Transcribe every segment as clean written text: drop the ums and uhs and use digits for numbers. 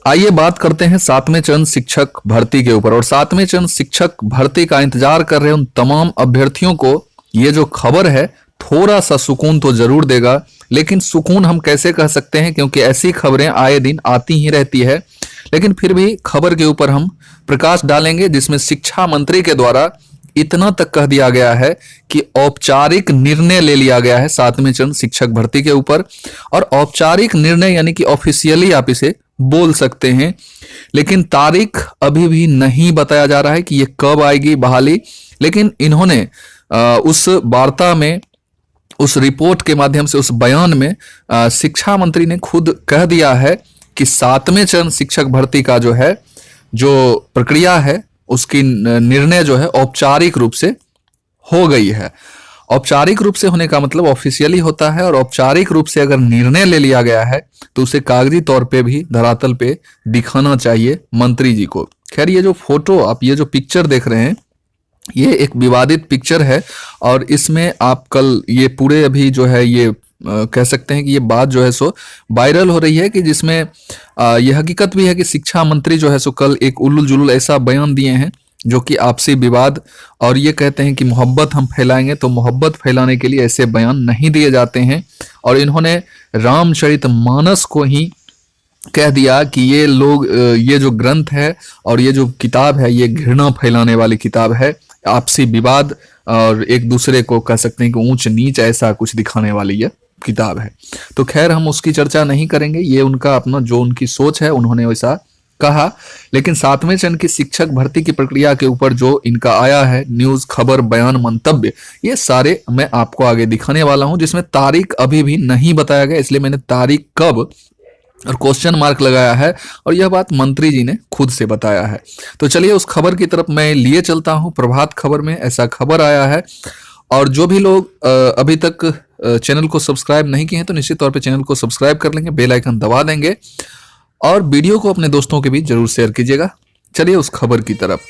आइए बात करते हैं सातवें चरण शिक्षक भर्ती के ऊपर। और सातवें चरण शिक्षक भर्ती का इंतजार कर रहे उन तमाम अभ्यर्थियों को ये जो खबर है थोड़ा सा सुकून तो जरूर देगा। लेकिन सुकून हम कैसे कह सकते हैं, क्योंकि ऐसी खबरें आए दिन आती ही रहती है। लेकिन फिर भी खबर के ऊपर हम प्रकाश डालेंगे जिसमें शिक्षा मंत्री के द्वारा इतना तक कह दिया गया है कि औपचारिक निर्णय ले लिया गया है सातवें चरण शिक्षक भर्ती के ऊपर। और औपचारिक निर्णय यानी कि ऑफिशियली आप इसे बोल सकते हैं, लेकिन तारीख अभी भी नहीं बताया जा रहा है कि ये कब आएगी बहाली। लेकिन इन्होंने उस वार्ता में, उस रिपोर्ट के माध्यम से, उस बयान में शिक्षा मंत्री ने खुद कह दिया है कि सातवें चरण शिक्षक भर्ती का जो है, जो प्रक्रिया है, उसकी निर्णय जो है औपचारिक रूप से हो गई है। औपचारिक रूप से होने का मतलब ऑफिशियली होता है, और औपचारिक रूप से अगर निर्णय ले लिया गया है तो उसे कागजी तौर पे भी धरातल पे दिखाना चाहिए मंत्री जी को। खैर, ये जो फोटो, आप ये जो पिक्चर देख रहे हैं, ये एक विवादित पिक्चर है। और इसमें आप कल ये पूरे अभी जो है ये कह सकते हैं कि ये बात जो है सो वायरल हो रही है कि जिसमें यह हकीकत भी है कि शिक्षा मंत्री जो है सो कल एक उल्लुल जुलुल ऐसा बयान दिए हैं जो कि आपसी विवाद, और ये कहते हैं कि मोहब्बत हम फैलाएंगे। तो मोहब्बत फैलाने के लिए ऐसे बयान नहीं दिए जाते हैं। और इन्होंने रामचरितमानस को ही कह दिया कि ये लोग, ये जो ग्रंथ है और ये जो किताब है, ये घृणा फैलाने वाली किताब है, आपसी विवाद और एक दूसरे को कह सकते हैं कि ऊंच नीच ऐसा कुछ दिखाने वाली ये किताब है। तो खैर, हम उसकी चर्चा नहीं करेंगे, ये उनका अपना जो उनकी सोच है, उन्होंने वैसा कहा। लेकिन सातवें चरण की शिक्षक भर्ती की प्रक्रिया के ऊपर जो इनका आया है न्यूज, खबर, बयान, मंतव्य, ये सारे मैं आपको आगे दिखाने वाला हूं, जिसमें तारीख अभी भी नहीं बताया गया, इसलिए मैंने तारीख कब और क्वेश्चन मार्क लगाया है। और यह बात मंत्री जी ने खुद से बताया है। तो चलिए उस खबर की तरफ मैं लिए चलता हूं। प्रभात खबर में ऐसा खबर आया है। और जो भी लोग अभी तक चैनल को सब्सक्राइब नहीं किए हैं तो निश्चित तौर पे चैनल को सब्सक्राइब कर लेंगे, बेल आइकन दबा देंगे और वीडियो को अपने दोस्तों के बीच जरूर शेयर कीजिएगा। चलिए उस खबर की तरफ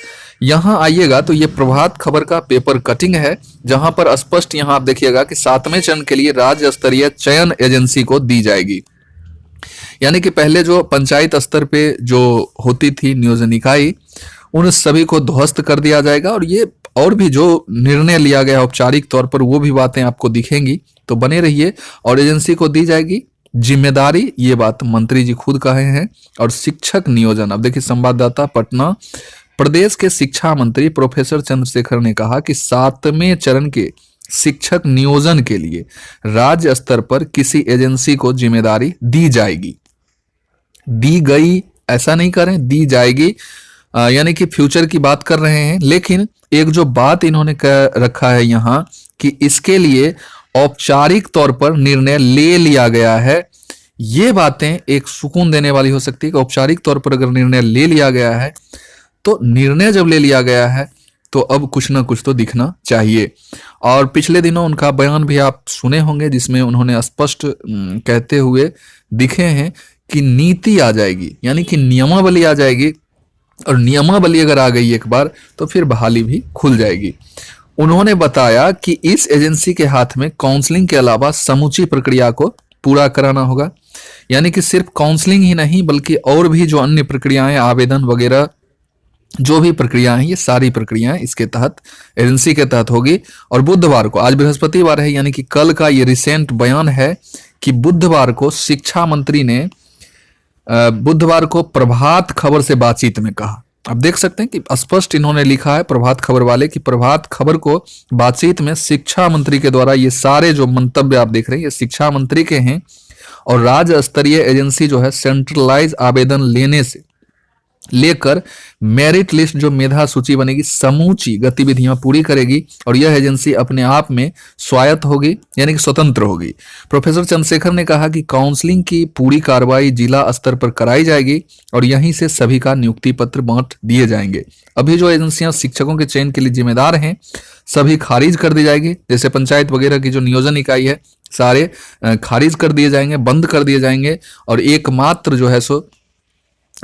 यहां आइएगा तो ये प्रभात खबर का पेपर कटिंग है, जहां पर स्पष्ट यहां आप देखिएगा कि सातवें चरण के लिए राज्य स्तरीय चयन एजेंसी को दी जाएगी। यानी कि पहले जो पंचायत स्तर पे जो होती थी नियोजन इकाई, उन सभी को ध्वस्त कर दिया जाएगा। और ये और भी जो निर्णय लिया गया औपचारिक तौर पर, वो भी बातें आपको दिखेंगी, तो बने रहिए। और एजेंसी को दी जाएगी जिम्मेदारी, ये बात मंत्री जी खुद कहे हैं। और शिक्षक नियोजन, अब देखिए संवाददाता पटना, प्रदेश के शिक्षा मंत्री प्रोफेसर चंद्रशेखर ने कहा कि सातवें चरण के शिक्षक नियोजन के लिए राज्य स्तर पर किसी एजेंसी को जिम्मेदारी दी जाएगी। दी गई ऐसा नहीं करें, दी जाएगी, यानी कि फ्यूचर की बात कर रहे हैं। लेकिन एक जो बात इन्होंने कह रखा है यहाँ कि इसके लिए औपचारिक तौर पर निर्णय ले लिया गया है, ये बातें एक सुकून देने वाली हो सकती है कि औपचारिक तौर पर अगर निर्णय ले लिया गया है तो निर्णय जब ले लिया गया है तो अब कुछ ना कुछ तो दिखना चाहिए। और पिछले दिनों उनका बयान भी आप सुने होंगे जिसमें उन्होंने स्पष्ट कहते हुए दिखे हैं कि नीति आ जाएगी, यानी कि नियमावली आ जाएगी। और नियमावली अगर आ गई एक बार तो फिर बहाली भी खुल जाएगी। उन्होंने बताया कि इस एजेंसी के हाथ में काउंसलिंग के अलावा समूची प्रक्रिया को पूरा कराना होगा। यानी कि सिर्फ काउंसलिंग ही नहीं बल्कि और भी जो अन्य प्रक्रियाएं, आवेदन वगैरह जो भी प्रक्रिया है, ये सारी प्रक्रियाएं इसके तहत, एजेंसी के तहत होगी। और बुधवार को, आज बृहस्पतिवार है, यानी कि कल का ये रिसेंट बयान है कि बुधवार को शिक्षा मंत्री ने बुधवार को प्रभात खबर से बातचीत में कहा। आप देख सकते हैं कि स्पष्ट इन्होंने लिखा है प्रभात खबर वाले कि प्रभात खबर को बातचीत में शिक्षा मंत्री के द्वारा ये सारे जो मंतव्य आप देख रहे हैं ये शिक्षा मंत्री के हैं। और राज्य स्तरीय एजेंसी जो है सेंट्रलाइज आवेदन लेने से लेकर मेरिट लिस्ट जो मेधा सूची बनेगी, समूची गतिविधियां पूरी करेगी। और यह एजेंसी अपने आप में स्वायत्त होगी, यानी कि स्वतंत्र होगी। प्रोफेसर चंद्रशेखर ने कहा कि काउंसलिंग की पूरी कार्रवाई जिला स्तर पर कराई जाएगी और यहीं से सभी का नियुक्ति पत्र बांट दिए जाएंगे। अभी जो एजेंसियां शिक्षकों के चयन के लिए जिम्मेदार हैं सभी खारिज कर दी जाएगी। जैसे पंचायत वगैरह की जो नियोजन इकाई है सारे खारिज कर दिए जाएंगे, बंद कर दिए जाएंगे। और एकमात्र जो है सो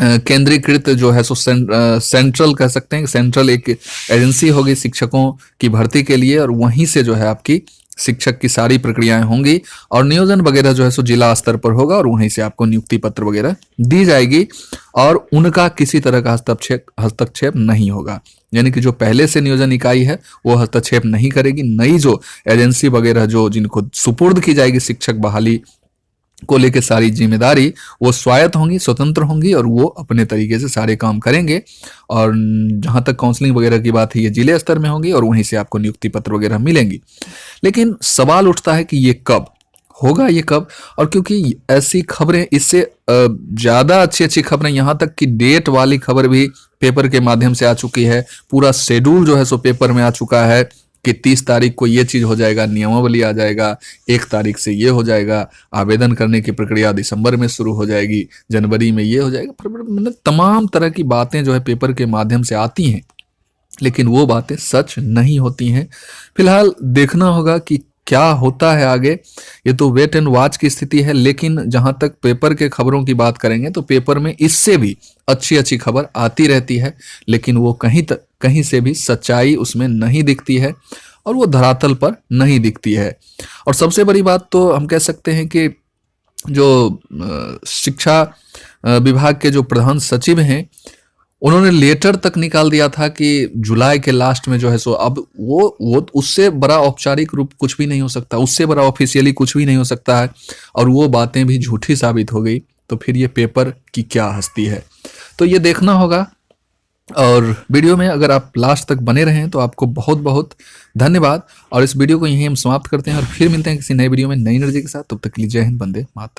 केंद्रीकृत जो है सो सेंट्रल कह सकते हैं, सेंट्रल एक एजेंसी होगी शिक्षकों की भर्ती के लिए। और वहीं से जो है आपकी शिक्षक की सारी प्रक्रियाएं होंगी और नियोजन वगैरह जो है सो जिला स्तर पर होगा और वहीं से आपको नियुक्ति पत्र वगैरह दी जाएगी और उनका किसी तरह का हस्तक्षेप नहीं होगा। यानी कि जो पहले से नियोजन इकाई है वो हस्तक्षेप नहीं करेगी। नई जो एजेंसी वगैरह जो जिनको सुपुर्द की जाएगी शिक्षक बहाली को लेकर सारी जिम्मेदारी, वो स्वायत्त होंगी, स्वतंत्र होंगी और वो अपने तरीके से सारे काम करेंगे। और जहां तक काउंसलिंग वगैरह की बात है ये जिले स्तर में होगी और वहीं से आपको नियुक्ति पत्र वगैरह मिलेंगी। लेकिन सवाल उठता है कि ये कब होगा, ये कब? और क्योंकि ऐसी खबरें, इससे ज्यादा अच्छी खबरें, यहाँ तक कि डेट वाली खबर भी पेपर के माध्यम से आ चुकी है। पूरा शेड्यूल जो है सो पेपर में आ चुका है कि 30 तारीख को ये चीज हो जाएगा, नियमावली आ जाएगा, 1 तारीख से ये हो जाएगा, आवेदन करने की प्रक्रिया दिसंबर में शुरू हो जाएगी, जनवरी में ये हो जाएगा। मतलब तमाम तरह की बातें जो है पेपर के माध्यम से आती हैं, लेकिन वो बातें सच नहीं होती हैं। फिलहाल देखना होगा कि क्या होता है आगे। ये तो वेट एंड वॉच की स्थिति है। लेकिन जहां तक पेपर के खबरों की बात करेंगे तो पेपर में इससे भी अच्छी खबर आती रहती है, लेकिन वो कहीं से भी सच्चाई उसमें नहीं दिखती है और वो धरातल पर नहीं दिखती है। और सबसे बड़ी बात तो हम कह सकते हैं कि जो शिक्षा विभाग के जो प्रधान सचिव हैं, उन्होंने लेटर तक निकाल दिया था कि जुलाई के लास्ट में जो है सो अब वो उससे बड़ा औपचारिक रूप कुछ भी नहीं हो सकता, उससे बड़ा ऑफिशियली कुछ भी नहीं हो सकता है। और वो बातें भी झूठी साबित हो गई, तो फिर ये पेपर की क्या हस्ती है, तो ये देखना होगा। और वीडियो में अगर आप लास्ट तक बने रहें तो आपको बहुत बहुत धन्यवाद। और इस वीडियो को यहीं हम समाप्त करते हैं और फिर मिलते हैं किसी नए वीडियो में नई एनर्जी के साथ। तब तक के लिए जय हिंद, वंदे मातरम।